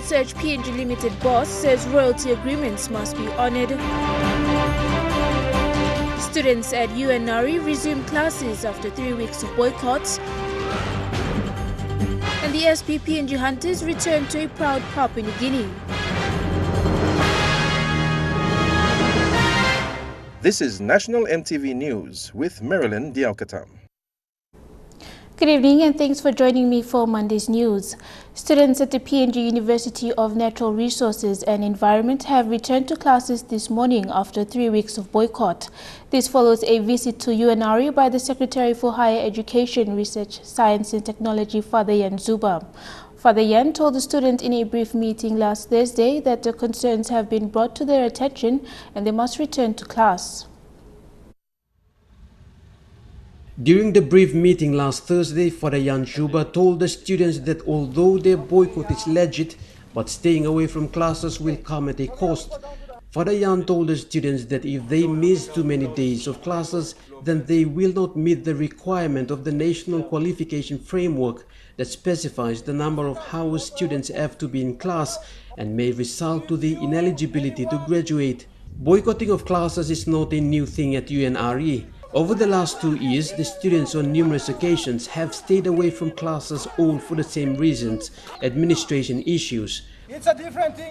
Search PNG Limited boss says royalty agreements must be honoured. Students at UNRI resume classes after 3 weeks of boycotts. And the SP PNG Hunters return to a proud Papua New Guinea. This is National NTV News with Marilyn Diaukatam. Good evening and thanks for joining me for Monday's news. Students at the PNG University of Natural Resources and Environment have returned to classes this morning after 3 weeks of boycott. This follows a visit to UNRI by the Secretary for Higher Education, Research, Science and Technology, Father Yan Zuba. Father Yan told the students in a brief meeting last Thursday that the concerns have been brought to their attention and they must return to class. During the brief meeting last Thursday, Father Yan Zuba told the students that although their boycott is legit, but staying away from classes will come at a cost. Father Yan told the students that if they miss too many days of classes, then they will not meet the requirement of the National Qualification Framework that specifies the number of hours students have to be in class and may result to the ineligibility to graduate. Boycotting of classes is not a new thing at UNRE. Over the last 2 years, the students on numerous occasions have stayed away from classes all for the same reasons, administration issues.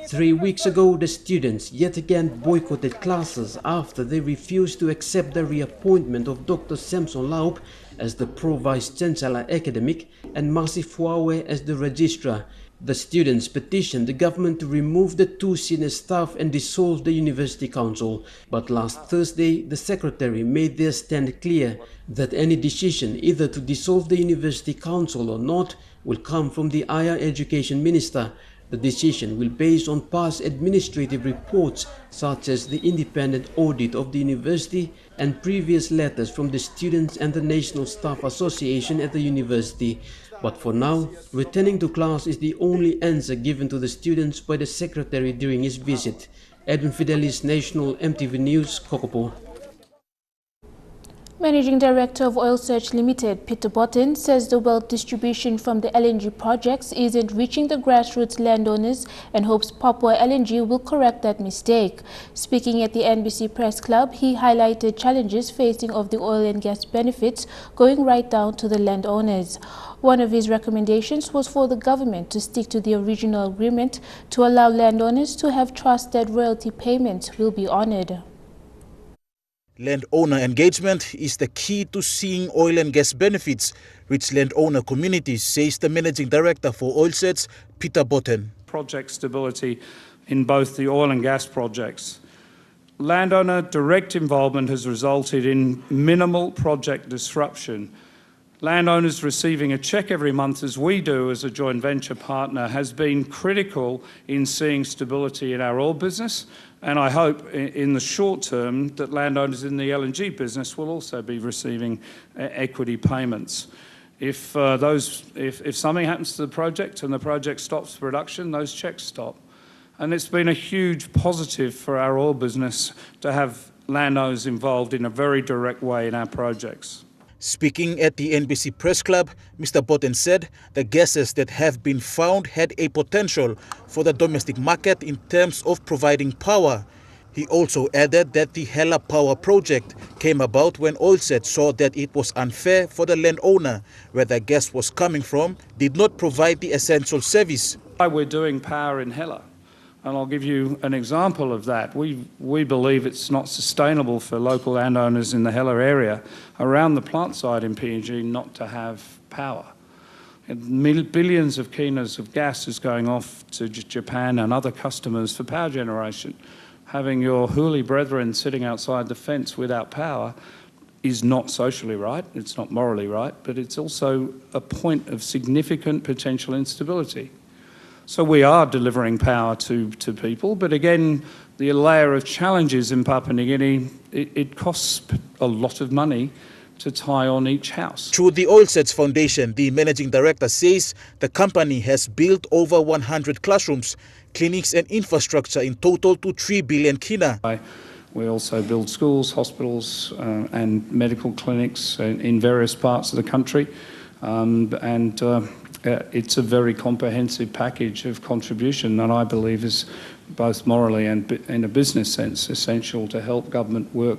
3 weeks ago, the students yet again boycotted classes after they refused to accept the reappointment of Dr. Samson Laup as the Pro-Vice Chancellor Academic and Masi Fuawe as the Registrar. The students petitioned the government to remove the 2 senior staff and dissolve the University Council. But last Thursday, the Secretary made their stand clear that any decision either to dissolve the University Council or not will come from the Higher Education Minister. The decision will be based on past administrative reports such as the independent audit of the university and previous letters from the students and the National Staff Association at the university. But for now, returning to class is the only answer given to the students by the Secretary during his visit. Edwin Fidelis, National NTV News, Kokopo. Managing Director of Oil Search Limited, Peter Botten, says the wealth distribution from the LNG projects isn't reaching the grassroots landowners and hopes Papua LNG will correct that mistake. Speaking at the NBC Press Club, he highlighted challenges facing of the oil and gas benefits going right down to the landowners. One of his recommendations was for the government to stick to the original agreement to allow landowners to have trust that royalty payments will be honored. Landowner engagement is the key to seeing oil and gas benefits reach landowner communities, says the Managing Director for Oil Search, Peter Botten. Project stability in both the oil and gas projects. Landowner direct involvement has resulted in minimal project disruption. Landowners receiving a cheque every month, as we do as a joint venture partner, has been critical in seeing stability in our oil business. And I hope in the short term that landowners in the LNG business will also be receiving equity payments. If something happens to the project and the project stops production, those cheques stop. And it's been a huge positive for our oil business to have landowners involved in a very direct way in our projects. Speaking at the NBC Press Club, Mr. Botten said the gases that have been found had a potential for the domestic market in terms of providing power. He also added that the Hela Power project came about when Oilset saw that it was unfair for the landowner where the gas was coming from did not provide the essential service. We're doing power in Hela. And I'll give you an example of that. We believe it's not sustainable for local landowners in the Hela area around the plant site in PNG not to have power. And billions of kilos of gas is going off to Japan and other customers for power generation. Having your huli brethren sitting outside the fence without power is not socially right, it's not morally right, but it's also a point of significant potential instability. So we are delivering power to people, but again, the layer of challenges in Papua New Guinea, it costs a lot of money to tie on each house. Through the Oil Search Foundation, the Managing Director says the company has built over 100 classrooms, clinics and infrastructure in total to 3 billion kina. We also build schools, hospitals and medical clinics in various parts of the country. it's a very comprehensive package of contribution that I believe is both morally and in a business sense essential to help government work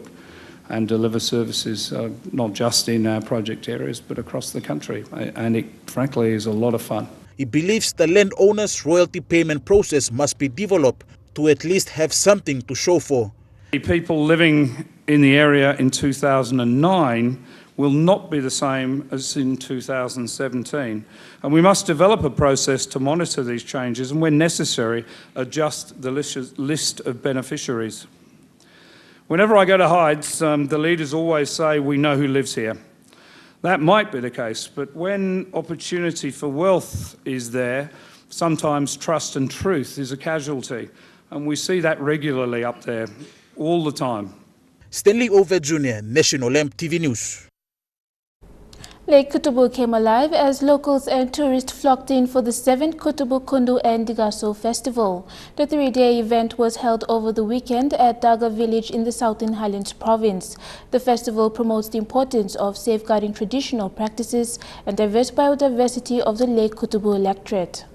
and deliver services not just in our project areas but across the country. And it frankly is a lot of fun. He believes the landowner's royalty payment process must be developed to at least have something to show for. People living in the area in 2009 will not be the same as in 2017. And we must develop a process to monitor these changes and, when necessary, adjust the list of beneficiaries. Whenever I go to hides, the leaders always say, "We know who lives here." That might be the case, but when opportunity for wealth is there, sometimes trust and truth is a casualty. And we see that regularly up there, all the time. Stanley Over Jr., National MTV News. Lake Kutubu came alive as locals and tourists flocked in for the 7th Kutubu Kundu and Digaso Festival. The 3-day event was held over the weekend at Daga village in the Southern Highlands province. The festival promotes the importance of safeguarding traditional practices and diverse biodiversity of the Lake Kutubu electorate.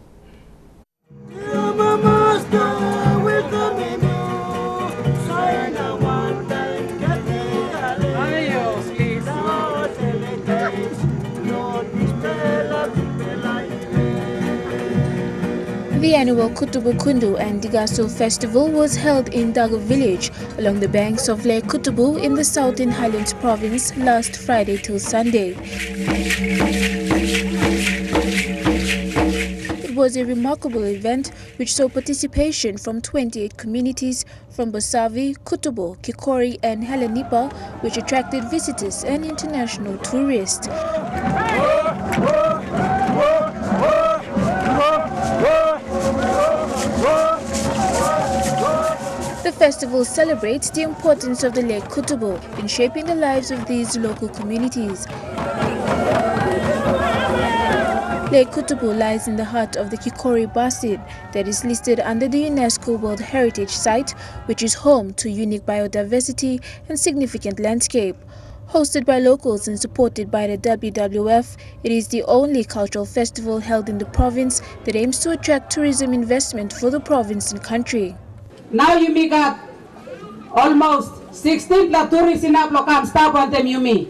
The annual Kutubu Kundu and Digaso Festival was held in Daga village along the banks of Lake Kutubu in the Southern Highlands province last Friday till Sunday. It was a remarkable event which saw participation from 28 communities from Bosavi, Kutubu, Kikori and Helenipa, which attracted visitors and international tourists. The festival celebrates the importance of the Lake Kutubu in shaping the lives of these local communities. Lake Kutubu lies in the heart of the Kikori Basin that is listed under the UNESCO World Heritage Site, which is home to unique biodiversity and significant landscape. Hosted by locals and supported by the WWF, it is the only cultural festival held in the province that aims to attract tourism investment for the province and country. Now you got almost 16 tourists in Ablokan staff on them Yumi.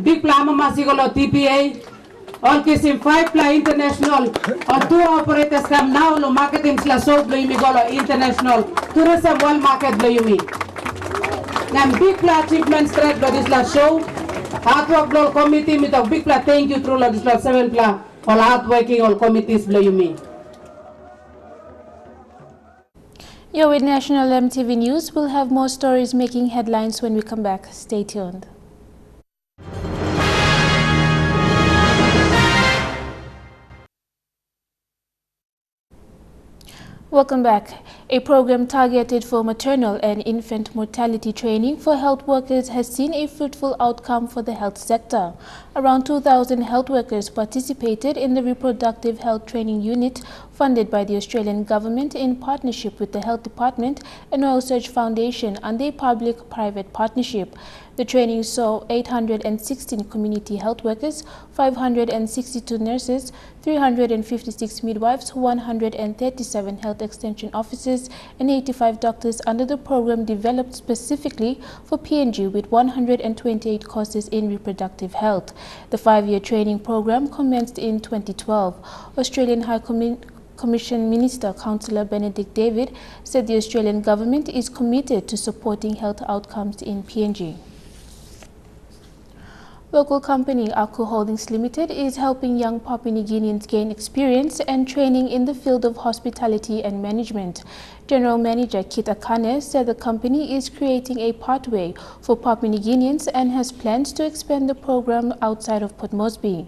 Big Plama Masigolo TPA, all kisim 5 Pla International, or 2 operators come now lo marketing slaso blo Yumi Golo International, tourism world market blo Yumi. Nam Big Pla achievement straight blo this la show, hard work blo committee with a Big Pla thank you through lo this la 7 Pla, all hard working all committees blo Yumi. You're with National MTV News. We'll have more stories making headlines when we come back. Stay tuned. Welcome back. A program targeted for maternal and infant mortality training for health workers has seen a fruitful outcome for the health sector. Around 2,000 health workers participated in the Reproductive Health Training Unit funded by the Australian Government in partnership with the Health Department and Oil Search Foundation under a public-private partnership. The training saw 816 community health workers, 562 nurses, 356 midwives, 137 health extension officers, and 85 doctors under the program developed specifically for PNG with 128 courses in reproductive health. The 5-year training program commenced in 2012. Australian High Commission Minister Councillor Benedict David said the Australian government is committed to supporting health outcomes in PNG. Local company Aku Holdings Limited is helping young Papua New Guineans gain experience and training in the field of hospitality and management. General Manager Kit Akane said the company is creating a pathway for Papua New Guineans and has plans to expand the program outside of Port Moresby.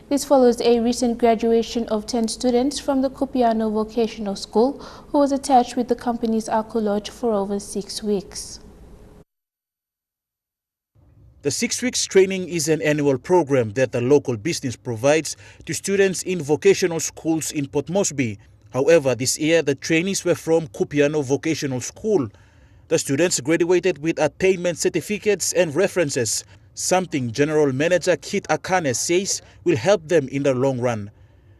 This follows a recent graduation of 10 students from the Kupiano Vocational School who was attached with the company's Aku Lodge for over 6 weeks. The 6 weeks training is an annual program that the local business provides to students in vocational schools in Port Moresby. However, this year the trainees were from Kupiano Vocational School. The students graduated with attainment certificates and references. something General Manager Kit Akane says will help them in the long run.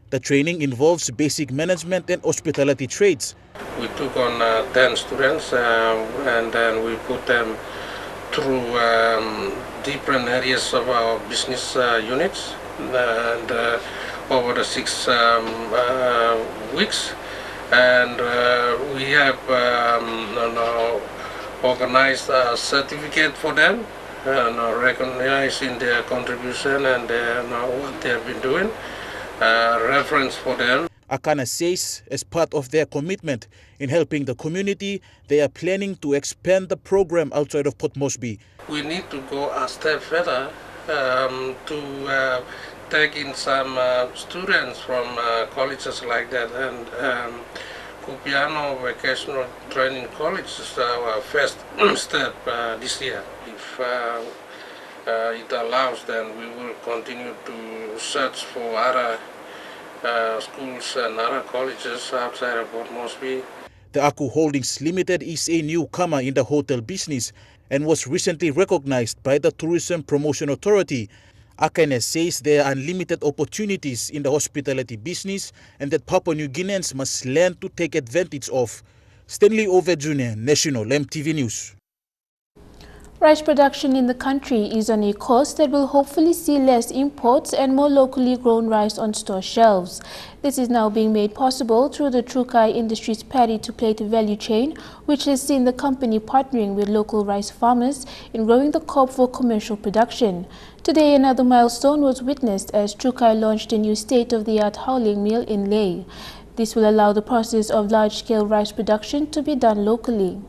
The training involves basic management and hospitality trades. We took on 10 students and then we put them through different areas of our business units and over the 6 weeks. And we have organized a certificate for them, recognizing their contribution and what they have been doing, reference for them. Akana says as part of their commitment in helping the community, they are planning to expand the program outside of Port Moresby. We need to go a step further to take in some students from colleges like that, and Kupiano Vocational Training College is our first step this year. If it allows, then we will continue to search for other schools and other colleges outside of Port Moresby. The Aku Holdings Limited is a newcomer in the hotel business and was recently recognized by the Tourism Promotion Authority. Akane says there are unlimited opportunities in the hospitality business and that Papua New Guineans must learn to take advantage of. Stanley Ove Jr., National MTV News. Rice production in the country is on a course that will hopefully see less imports and more locally grown rice on store shelves. This is now being made possible through the Trukai Industries paddy-to-plate value chain, which has seen the company partnering with local rice farmers in growing the crop for commercial production. Today, another milestone was witnessed as Trukai launched a new state-of-the-art howling mill in Leh. This will allow the process of large-scale rice production to be done locally.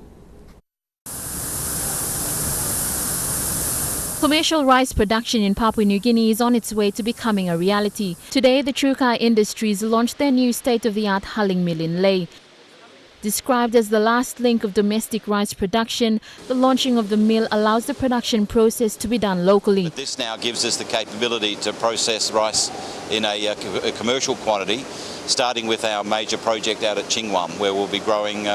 Commercial rice production in Papua New Guinea is on its way to becoming a reality. Today, the Trukai Industries launched their new state-of-the-art hulling mill in Leh. Described as the last link of domestic rice production, the launching of the mill allows the production process to be done locally. But this now gives us the capability to process rice in a commercial quantity, starting with our major project out at Chingwam, where we'll be planting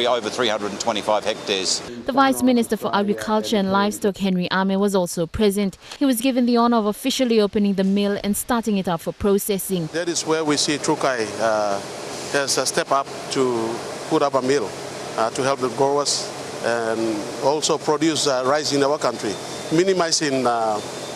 over 325 hectares. The Vice Minister for Agriculture and Livestock, Henry Ame, was also present. He was given the honour of officially opening the mill and starting it up for processing. That is where we see Trukai has a step up to put up a mill to help the growers and also produce rice in our country, minimizing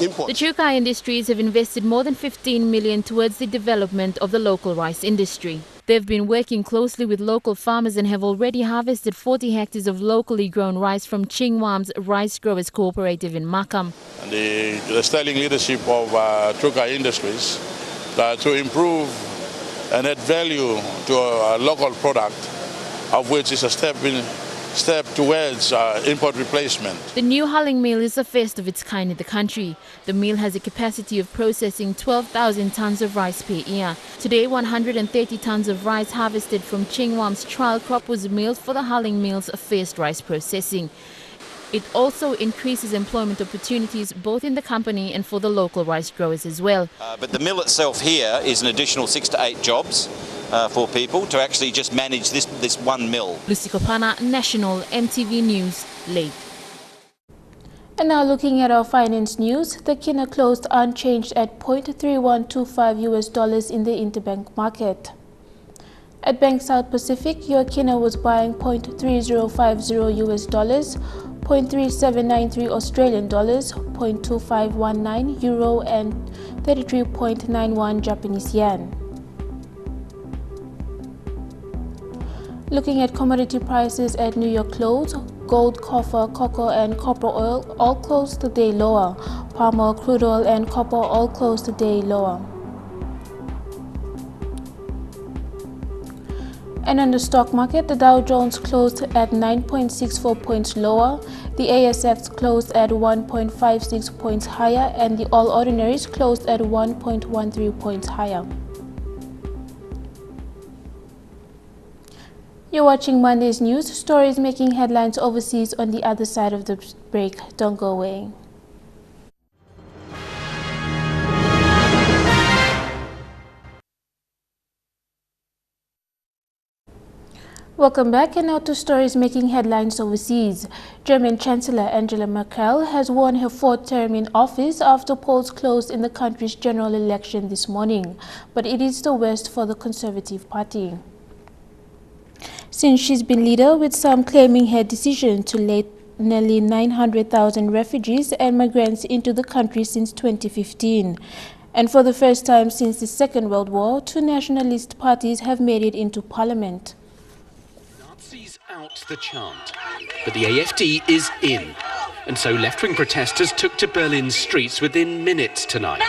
import. The Trukai Industries have invested more than 15 million towards the development of the local rice industry. They've been working closely with local farmers and have already harvested 40 hectares of locally grown rice from Chingwam's Rice Growers Cooperative in Makam. And the sterling leadership of Trukai Industries to improve and add value to a local product, of which is a step towards import replacement. The new hulling mill is the first of its kind in the country. The mill has a capacity of processing 12,000 tons of rice per year. Today, 130 tons of rice harvested from Chingwam's trial crop was milled for the hulling mill's first rice processing. It also increases employment opportunities both in the company and for the local rice growers as well. But the mill itself here is an additional 6 to 8 jobs for people to actually just manage this one mill. Lucy Kopana, National MTV News, Leh. And now looking at our finance news, the kina closed unchanged at $0.3125 in the interbank market. At Bank South Pacific, your kina was buying $0.3050 $0.3793 Australian dollars, $0.2519 euro and 33.91 Japanese yen. Looking at commodity prices at New York close, gold, copper, cocoa and copper oil all closed the day lower. Palm oil, crude oil and copper all closed the day lower. And on the stock market, the Dow Jones closed at 9.64 points lower, the ASX closed at 1.56 points higher, and the All Ordinaries closed at 1.13 points higher. You're watching Monday's news, stories making headlines overseas on the other side of the break. Don't go away. Welcome back, and now to stories making headlines overseas. German Chancellor Angela Merkel has won her fourth term in office after polls closed in the country's general election this morning, but it is the worst for the Conservative Party. Since she's been leader, with some claiming her decision to let nearly 900,000 refugees and migrants into the country since 2015. And for the first time since the Second World War, two nationalist parties have made it into parliament. Nazis out the chant, but the AfD is in. And so left-wing protesters took to Berlin's streets within minutes tonight.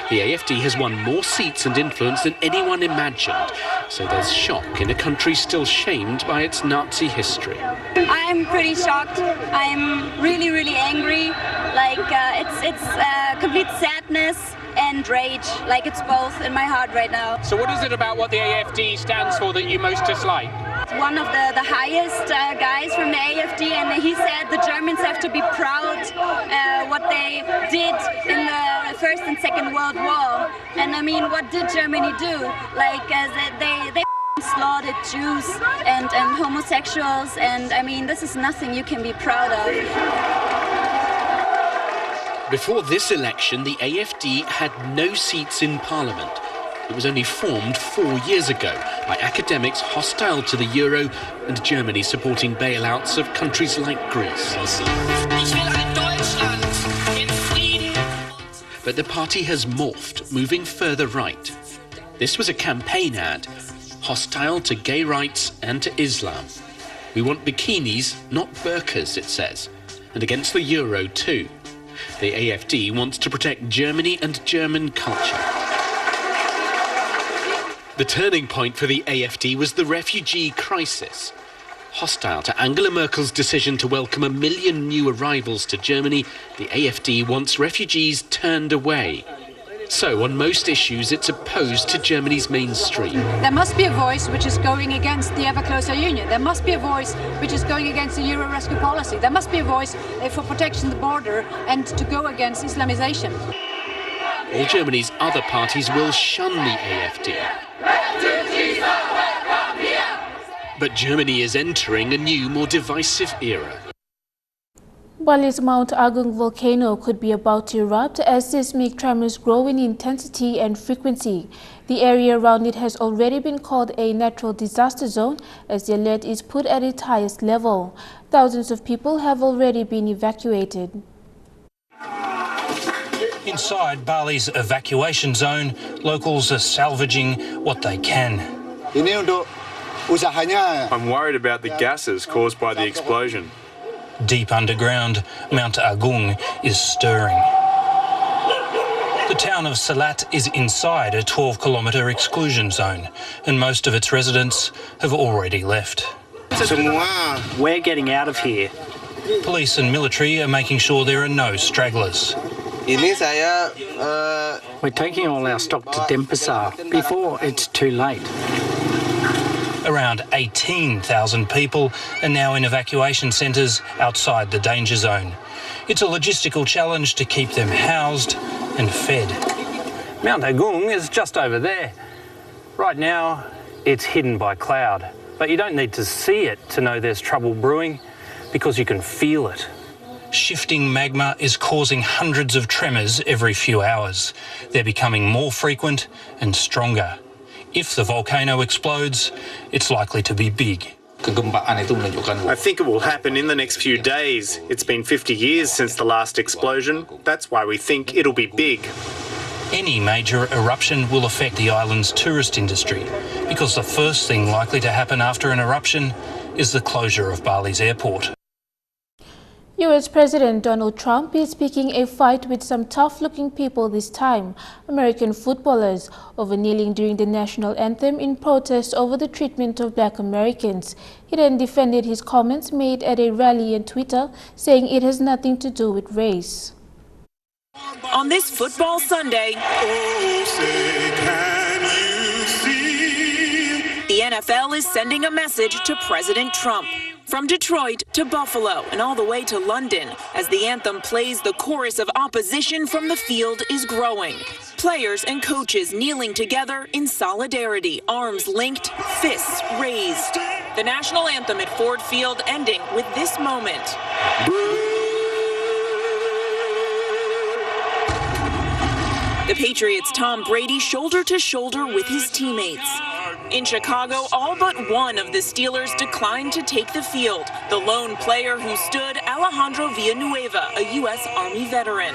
The AfD has won more seats and influence than anyone imagined, so there's shock in a country still shamed by its Nazi history. I'm pretty shocked. I'm really, really angry. Like, it's complete sadness and rage. Like, it's both in my heart right now. So what is it about what the AfD stands for that you most dislike? One of the highest guys from the AfD, and he said the Germans have to be proud what they did in the First and Second World War. And I mean, what did Germany do? Like, they slaughtered Jews and homosexuals, and I mean, this is nothing you can be proud of. Before this election, the AfD had no seats in Parliament. It was only formed 4 years ago by academics hostile to the euro and Germany supporting bailouts of countries like Greece. But the party has morphed, moving further right. This was a campaign ad, hostile to gay rights and to Islam. We want bikinis, not burqas, it says, and against the euro too. The AfD wants to protect Germany and German culture. The turning point for the AfD was the refugee crisis. Hostile to Angela Merkel's decision to welcome 1 million new arrivals to Germany, the AfD wants refugees turned away. So, on most issues, it's opposed to Germany's mainstream. There must be a voice which is going against the ever-closer union. There must be a voice which is going against the Euro rescue policy. There must be a voice for protection of the border and to go against Islamization. All Germany's other parties will shun the AfD. But Germany is entering a new, more divisive era. Bali's Mount Agung volcano could be about to erupt as seismic tremors grow in intensity and frequency. The area around it has already been called a natural disaster zone as the alert is put at its highest level. Thousands of people have already been evacuated. Inside Bali's evacuation zone, locals are salvaging what they can. I'm worried about the gases caused by the explosion. Deep underground, Mount Agung is stirring. The town of Salat is inside a 12-kilometre exclusion zone, and most of its residents have already left. We're getting out of here. Police and military are making sure there are no stragglers. We're taking all our stock to Denpasar before it's too late. Around 18,000 people are now in evacuation centres outside the danger zone. It's a logistical challenge to keep them housed and fed. Mount Agung is just over there. Right now, it's hidden by cloud. But you don't need to see it to know there's trouble brewing, because you can feel it. Shifting magma is causing hundreds of tremors every few hours. They're becoming more frequent and stronger. If the volcano explodes, it's likely to be big. I think it will happen in the next few days. It's been 50 years since the last explosion. That's why we think it'll be big. Any major eruption will affect the island's tourist industry, because the first thing likely to happen after an eruption is the closure of Bali's airport. U.S. President Donald Trump is picking a fight with some tough-looking people this time, American footballers, over kneeling during the national anthem in protest over the treatment of black Americans. He then defended his comments made at a rally on Twitter, saying it has nothing to do with race. On this football Sunday, the NFL is sending a message to President Trump. From Detroit to Buffalo and all the way to London, as the anthem plays, the chorus of opposition from the field is growing. Players and coaches kneeling together in solidarity, arms linked, fists raised. The national anthem at Ford Field ending with this moment. The Patriots' Tom Brady shoulder to shoulder with his teammates. In Chicago, all but one of the Steelers declined to take the field. The lone player who stood, Alejandro Villanueva, a U.S. Army veteran.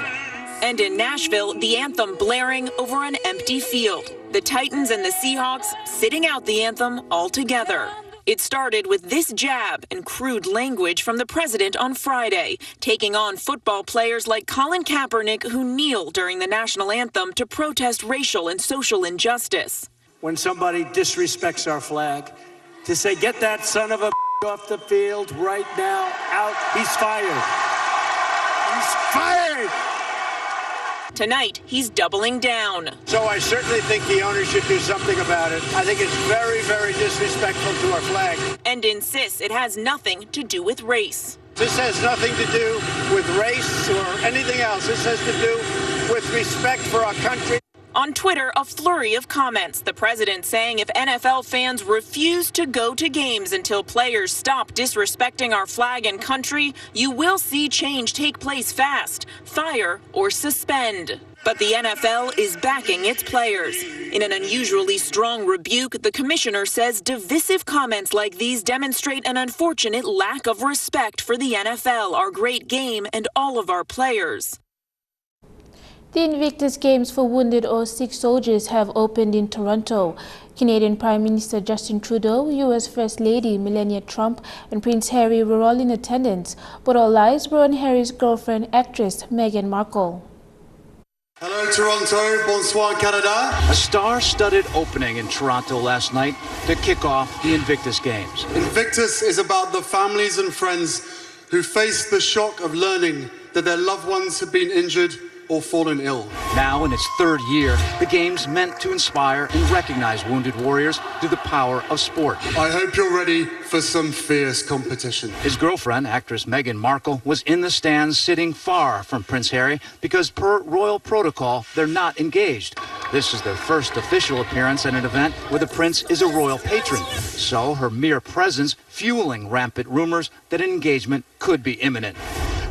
And in Nashville, the anthem blaring over an empty field. The Titans and the Seahawks sitting out the anthem all together. It started with this jab and crude language from the president on Friday, taking on football players like Colin Kaepernick, who kneel during the national anthem to protest racial and social injustice. When somebody disrespects our flag, to say, get that son of a off the field right now, out, he's fired. He's fired! Tonight, he's doubling down. So I certainly think the owner should do something about it. I think it's very, very disrespectful to our flag. And insists it has nothing to do with race. This has nothing to do with race or anything else. This has to do with respect for our country. On Twitter, a flurry of comments. The president saying if NFL fans refuse to go to games until players stop disrespecting our flag and country, you will see change take place fast. Fire or suspend. But the NFL is backing its players. In an unusually strong rebuke, the commissioner says divisive comments like these demonstrate an unfortunate lack of respect for the NFL, our great game, and all of our players. The Invictus Games for wounded or sick soldiers have opened in Toronto. Canadian Prime Minister Justin Trudeau, U.S. First Lady Melania Trump, and Prince Harry were all in attendance, but all eyes were on Harry's girlfriend, actress Meghan Markle. Hello Toronto, bonsoir Canada. A star-studded opening in Toronto last night to kick off the Invictus Games. Invictus is about the families and friends who faced the shock of learning that their loved ones have been injured or fallen ill. Now in its third year, the Games meant to inspire and recognize wounded warriors through the power of sport. I hope you're ready for some fierce competition. His girlfriend, actress Meghan Markle, was in the stands sitting far from Prince Harry because per royal protocol, they're not engaged. This is their first official appearance at an event where the prince is a royal patron. So her mere presence fueling rampant rumors that an engagement could be imminent.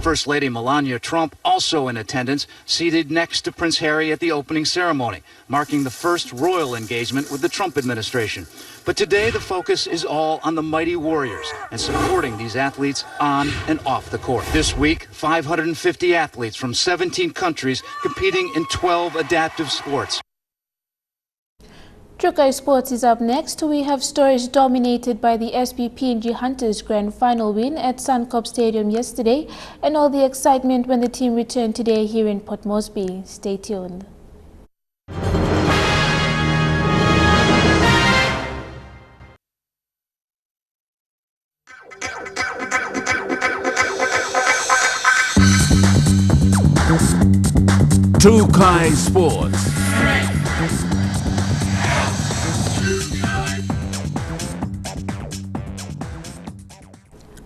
First Lady Melania Trump also in attendance, seated next to Prince Harry at the opening ceremony, marking the first royal engagement with the Trump administration. But today the focus is all on the mighty warriors and supporting these athletes on and off the court. This week, 550 athletes from 17 countries competing in 12 adaptive sports. Trukai Sports is up next. We have stories dominated by the PNG Hunters grand final win at Suncorp Stadium yesterday and all the excitement when the team returned today here in Port Moresby. Stay tuned. Trukai Sports.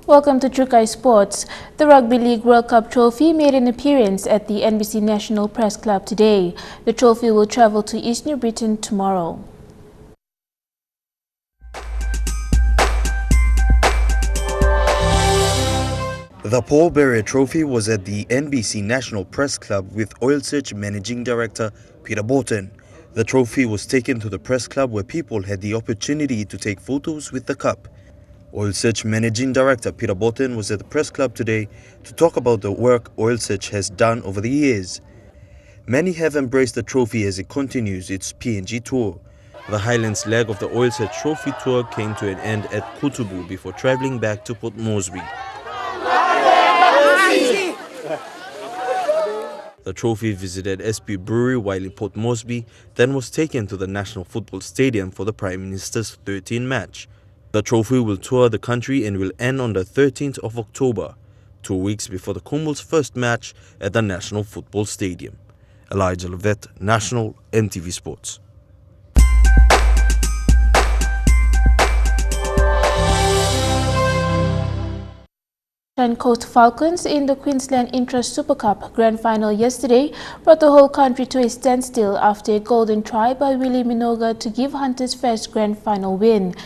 Welcome to Trukai Sports. The Rugby League World Cup trophy made an appearance at the NBC National Press Club today. The trophy will travel to East New Britain tomorrow. The Paul Berrier Trophy was at the NBC National Press Club with Oil Search Managing Director Peter Borton. The trophy was taken to the press club where people had the opportunity to take photos with the cup. Oil Search Managing Director Peter Borton was at the press club today to talk about the work Oil Search has done over the years. Many have embraced the trophy as it continues its PNG tour. The Highlands leg of the Oil Search Trophy tour came to an end at Kutubu before travelling back to Port Moresby. The trophy visited SP Brewery while in Port Moresby, then was taken to the National Football Stadium for the Prime Minister's 13th match. The trophy will tour the country and will end on the 13th of October, 2 weeks before the Commonwealth's first match at the National Football Stadium. Elijah Levet, National NTV Sports. Sunshine Coast Falcons in the Queensland Intrust Super Cup Grand Final yesterday brought the whole country to a standstill after a golden try by Willie Minogue to give Hunters' first Grand Final win.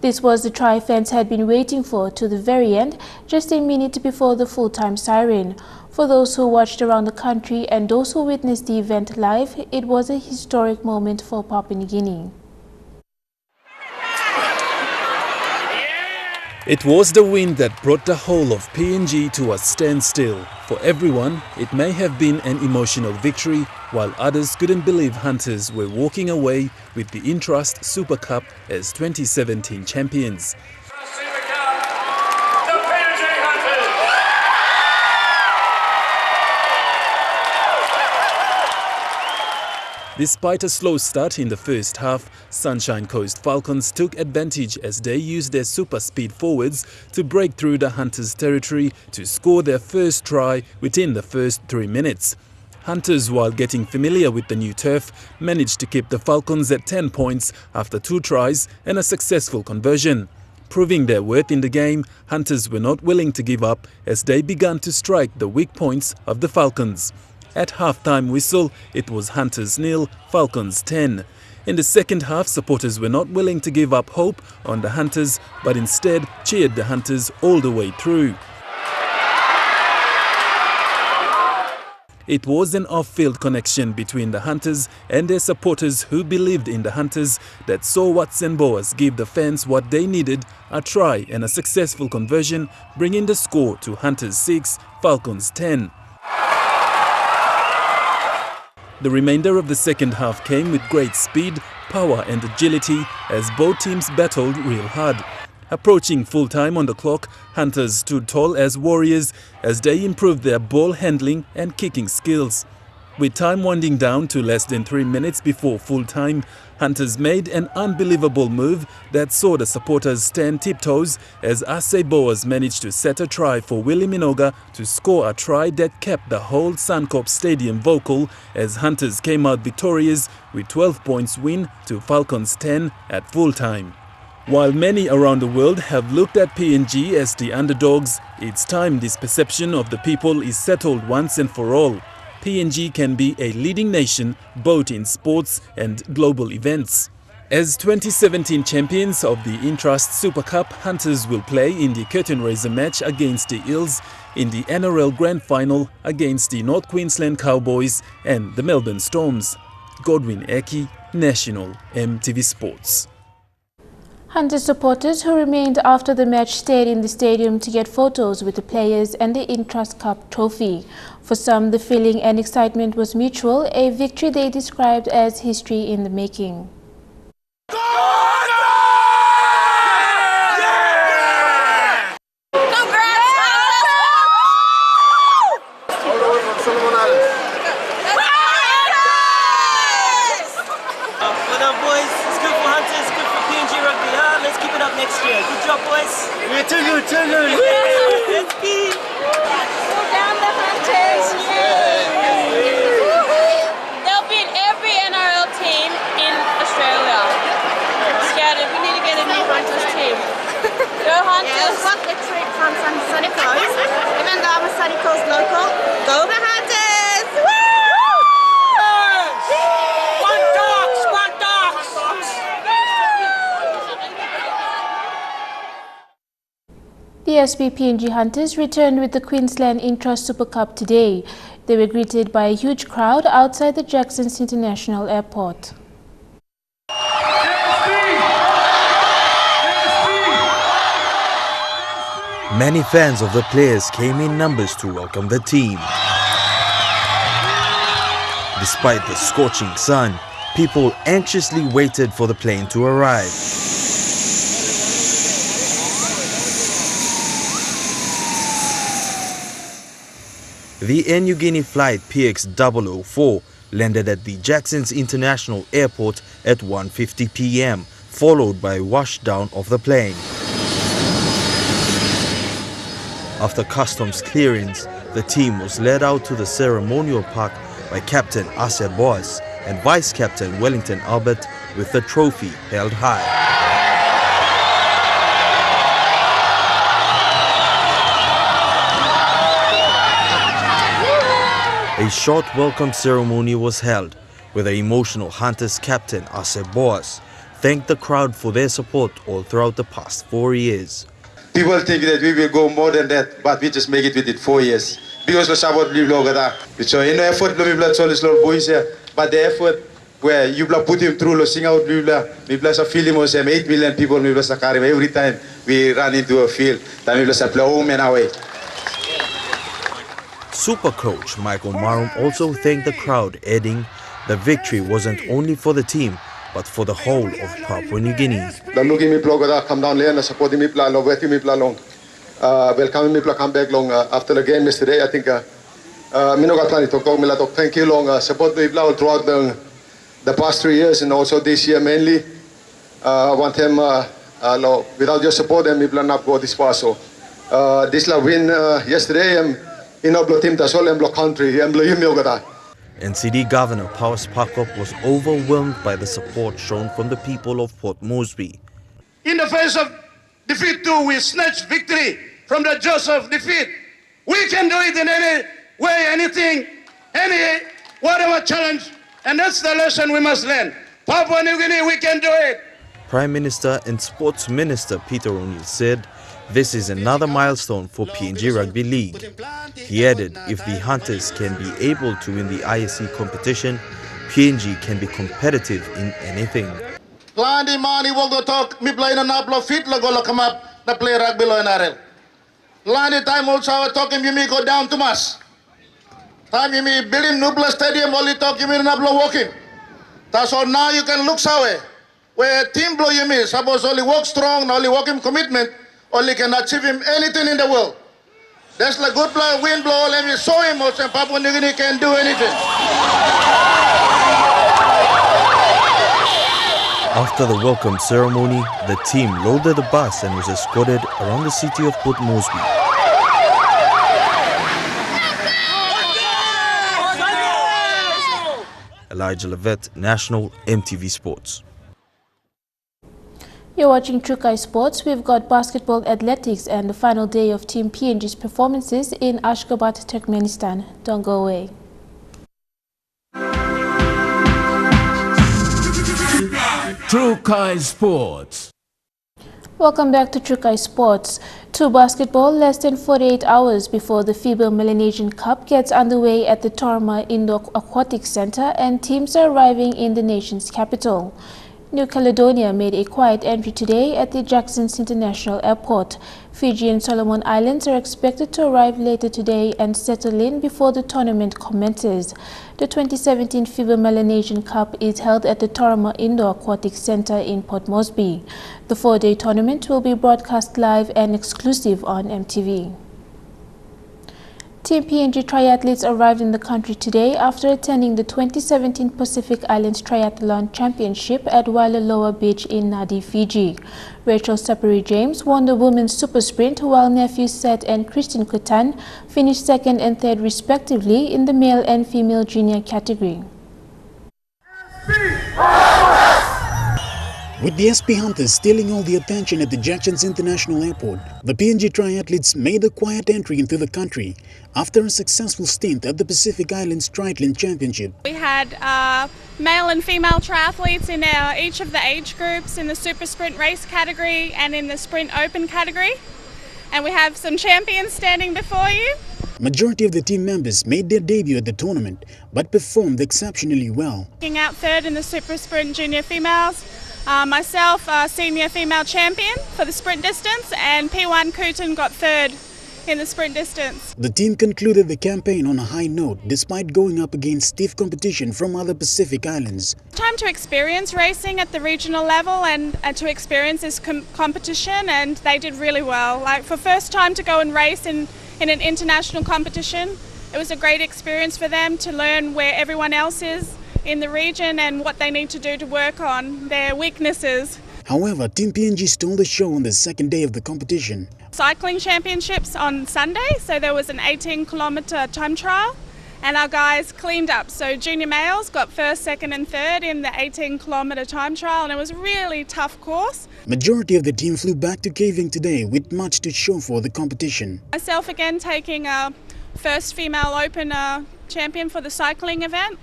This was the try fans had been waiting for to the very end, just a minute before the full-time siren. For those who watched around the country and those who witnessed the event live, it was a historic moment for Papua New Guinea. It was the win that brought the whole of PNG to a standstill. For everyone, it may have been an emotional victory, while others couldn't believe Hunters were walking away with the Intrust Super Cup as 2017 champions. Despite a slow start in the first half, Sunshine Coast Falcons took advantage as they used their super speed forwards to break through the Hunters' territory to score their first try within the first 3 minutes. Hunters, while getting familiar with the new turf, managed to keep the Falcons at 10 points after 2 tries and a successful conversion. Proving their worth in the game, Hunters were not willing to give up as they began to strike the weak points of the Falcons. At half-time whistle, it was Hunters 0, Falcons 10. In the second half, supporters were not willing to give up hope on the Hunters, but instead cheered the Hunters all the way through. It was an off-field connection between the Hunters and their supporters who believed in the Hunters that saw Watts and Boas give the fans what they needed, a try and a successful conversion, bringing the score to Hunters 6, Falcons 10. The remainder of the second half came with great speed, power and agility as both teams battled real hard. Approaching full-time on the clock, Hunters stood tall as warriors as they improved their ball handling and kicking skills. With time winding down to less than 3 minutes before full-time, Hunters made an unbelievable move that saw the supporters stand tiptoes as Ase Boas managed to set a try for Willie Minogue to score a try that kept the whole Suncorp Stadium vocal as Hunters came out victorious with 12 points win to Falcons 10 at full-time. While many around the world have looked at PNG as the underdogs, it's time this perception of the people is settled once and for all. PNG can be a leading nation both in sports and global events. As 2017 champions of the Intrust Super Cup, Hunters will play in the curtain raiser match against the Eels, in the NRL Grand Final against the North Queensland Cowboys and the Melbourne Storms. Godwin Eki, National NTV Sports. Hunters supporters who remained after the match stayed in the stadium to get photos with the players and the Intrust Cup trophy. For some, the feeling and excitement was mutual, a victory they described as history in the making. Next year. Good job, boys. We're too good, too good. Let's be. Go down the Hunters. They'll beat every NRL team in Australia. Scouted. We need to get a new Hunters team. Go Hunters. Yeah, we've got the trip from Sunny Coast. Even though I'm a Sunny Coast local, go the Hunters. Woo! One dogs, one dogs. The PNG Hunters returned with the Queensland Intrust Super Cup today. They were greeted by a huge crowd outside the Jackson's International Airport. Many fans of the players came in numbers to welcome the team. Despite the scorching sun, people anxiously waited for the plane to arrive. The Air Niugini flight PX004 landed at the Jackson's International Airport at 1:50 p.m, followed by a washdown of the plane. After customs clearance, the team was led out to the ceremonial park by Captain Ase Boas and Vice Captain Wellington Albert with the trophy held high. A short welcome ceremony was held, where the emotional Hunters captain, Asep Boas, thanked the crowd for their support all throughout the past 4 years. People think that we will go more than that, but we just make it within 4 years. Because we support people over so in the effort, we blood so little boys here, but the effort where you put him through, sing out, we bless a film was 8 million people, we bless a car every time we run into a field, then we bless a play home and away. Super coach Michael Marum also thanked the crowd, adding, the victory wasn't only for the team, but for the whole of Papua New Guinea. The looking me plug come down there and supporting me plan long, waiting me plan long. Welcoming me come back long after the game yesterday. I think me no got plenty to talk me lot of thank you long support me plan throughout the past 3 years and also this year mainly. One time without your support and me plan not go this far. So this la win yesterday in our team that's all in block country and blue me NCD Governor Paus Pakop was overwhelmed by the support shown from the people of Port Moresby. In the face of defeat too, we snatch victory from the jaws of defeat. We can do it in any way, anything, whatever challenge, and that's the lesson we must learn. Papua New Guinea, we can do it. Prime Minister and Sports Minister Peter O'Neill said this is another milestone for PNG Rugby League. He added if the Hunters can be able to win the ISC competition, PNG can be competitive in anything. Landi mani wogo talk mi play na naplo fit logo come up na play rugby lo NRL. Landi time also talking you me go down to mass. Time you me building Nubla Stadium only talk you me naplo walking. That's all now you can look sawe. Where team blow you me suppose only work strong, only work him commitment, only can achieve him anything in the world. That's like good player, win blow, let me show him also Papua New Guinea can do anything. After the welcome ceremony, the team loaded the bus and was escorted around the city of Port Moresby. Elijah Levet, National NTV Sports. You're watching Trukai Sports. We've got basketball, athletics, and the final day of Team PNG's performances in Ashgabat, Turkmenistan. Don't go away. Trukai Sports. Welcome back to Trukai Sports. To basketball, less than 48 hours before the FIBA Melanesian Cup gets underway at the Torma Indoor Aquatic Center, and teams are arriving in the nation's capital. New Caledonia made a quiet entry today at the Jackson's International Airport. Fiji and Solomon Islands are expected to arrive later today and settle in before the tournament commences. The 2017 FIBA Melanesian Cup is held at the Torma Indoor Aquatic Center in Port Moresby. The 4-day tournament will be broadcast live and exclusive on MTV. Team PNG triathletes arrived in the country today after attending the 2017 Pacific Islands Triathlon Championship at Wailoaloa Beach in Nadi, Fiji. Rachel Sapari-James won the women's super sprint, while nephew Seth and Christine Kutan finished second and third respectively in the male and female junior category. With the SP Hunters stealing all the attention at the Jackson's International Airport, the PNG triathletes made a quiet entry into the country after a successful stint at the Pacific Islands Triathlon Championship. We had male and female triathletes in each of the age groups in the super sprint race category and in the sprint open category. And we have some champions standing before you. Majority of the team members made their debut at the tournament but performed exceptionally well. Looking out third in the super sprint junior females. Myself, senior female champion for the sprint distance, and P1 Kutan got third in the sprint distance. The team concluded the campaign on a high note despite going up against stiff competition from other Pacific islands. Time to experience racing at the regional level and to experience this competition, and they did really well. Like for first time to go and race in an international competition, it was a great experience for them to learn where everyone else is in the region and what they need to do to work on their weaknesses. However, Team PNG stole the show on the second day of the competition. Cycling championships on Sunday, so there was an 18-kilometre time trial and our guys cleaned up. So junior males got first, second and third in the 18-kilometre time trial, and it was a really tough course. Majority of the team flew back to Caving today with much to show for the competition. Myself again taking a first female open champion for the cycling event.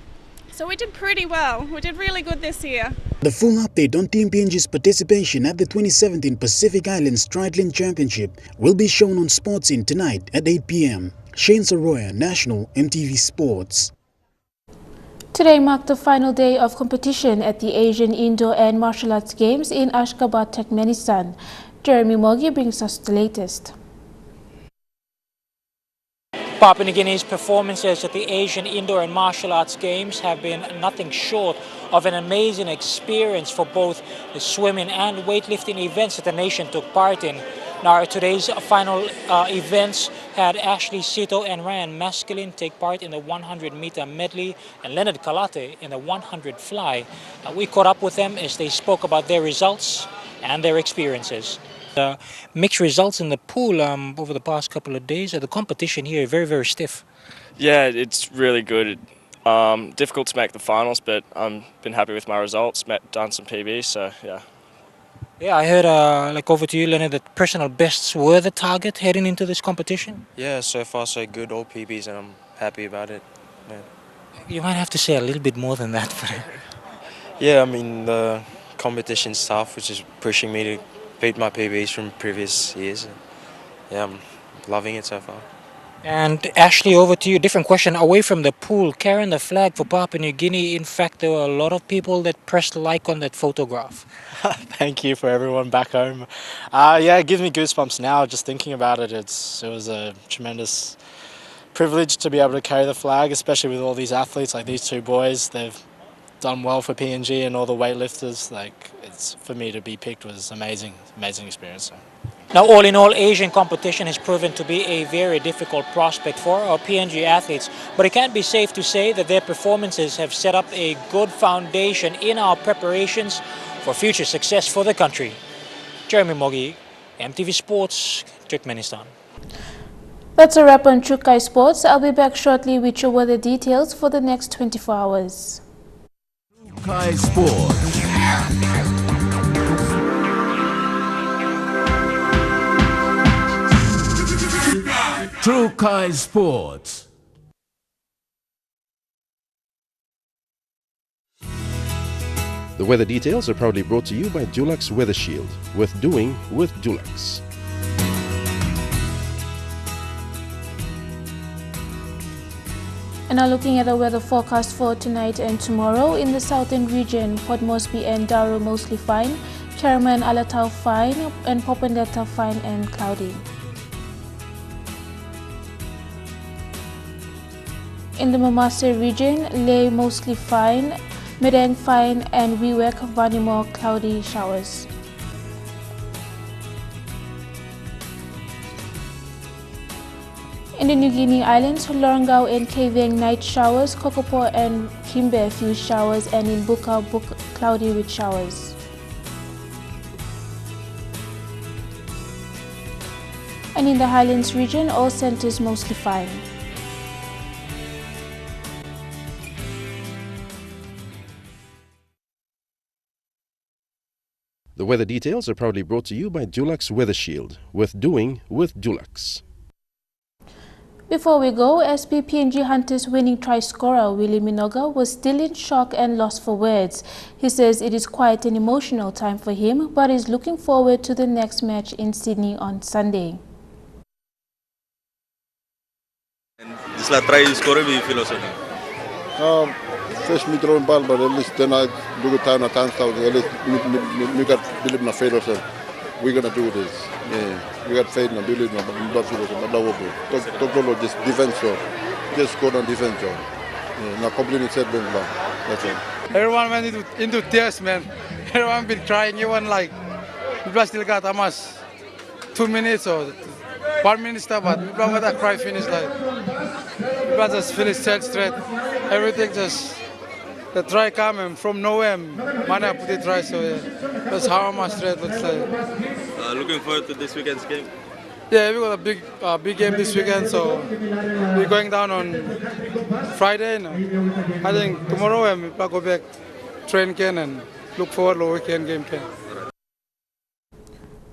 So we did pretty well. We did really good this year. The full update on Team PNG's participation at the 2017 Pacific Islands Triathlon Championship will be shown on Sportsin tonight at 8 p.m. Shane Soroya, National MTV Sports. Today marked the final day of competition at the Asian Indoor and Martial Arts Games in Ashgabat, Turkmenistan. Jeremy Mogi brings us the latest. Papua New Guinea's performances at the Asian Indoor and Martial Arts Games have been nothing short of an amazing experience for both the swimming and weightlifting events that the nation took part in. Now, today's final events had Ashley Sito and Ryan Masculine take part in the 100-meter medley and Leonard Kalate in the 100 fly. We caught up with them as they spoke about their results and their experiences. Mixed results in the pool over the past couple of days. The competition here very, very stiff. Yeah, it's really good. Difficult to make the finals, but I've been happy with my results. Done some PBs, so yeah. Yeah, I heard, over to you, Leonard, that personal bests were the target heading into this competition. Yeah, so far so good, all PBs, and I'm happy about it. Yeah. You might have to say a little bit more than that. Yeah, I mean, the competition's tough, which is pushing me to beat my PBs from previous years. Yeah, I'm loving it so far. And Ashley, over to you. Different question. Away from the pool, carrying the flag for Papua New Guinea, in fact, there were a lot of people that pressed like on that photograph. Thank you for everyone back home. Yeah, it gives me goosebumps now just thinking about it. It was a tremendous privilege to be able to carry the flag, especially with all these athletes like these two boys. They've done well for PNG and all the weightlifters. For me to be picked was amazing experience. Now, all in all, Asian competition has proven to be a very difficult prospect for our PNG athletes, but it can be safe to say that their performances have set up a good foundation in our preparations for future success for the country. Jeremy Mogi, NTV Sports, Turkmenistan. That's a wrap on Chukai Sports. I'll be back shortly with your weather details for the next 24 hours. Chukai Sports. Chukai Sports. The weather details are proudly brought to you by Dulux Weather Shield, worth doing with Dulux. And now looking at the weather forecast for tonight and tomorrow. In the southern region, Port Moresby and Daro mostly fine, Kerma and Alatau fine, and Popondetta fine and cloudy. In the Mamasa region, Leh mostly fine, Medang fine, and Wewak, Vanimore cloudy showers. In the New Guinea Islands, Lorengau and Kaveng night showers, Kokopo and Kimbe few showers, and in Buka, cloudy with showers. And in the Highlands region, all centers mostly fine. The weather details are proudly brought to you by Dulux Weather Shield, worth doing with Dulux. Before we go, SP PNG Hunters winning try scorer Willie Minoga was still in shock and lost for words. He says it is quite an emotional time for him, but is looking forward to the next match in Sydney on Sunday. Just like try scorer, we feel also. First me throw ball, but at least then I do the time, at least we got believe in faith ourselves. We're gonna do this. Yeah, we got faith and believe in just defense, so just score on defense. Now completely set them down. That's all. Everyone went into tears, man. Everyone been crying. Even like we still got almost 2 minutes or 1 minute stuff, but we got that cry finish like we just finished set straight. Everything just. The try coming from nowhere, Mana put it try, so yeah, that's how much straight looks like. Looking forward to this weekend's game. Yeah, we got a big game this weekend, so we're going down on Friday. No? I think tomorrow we go back, train can and look forward to weekend game can.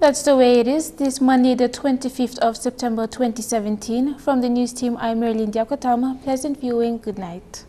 That's the way it is this Monday, the 25th of September 2017. From the news team, I'm Merlin Diakotama. Pleasant viewing. Good night.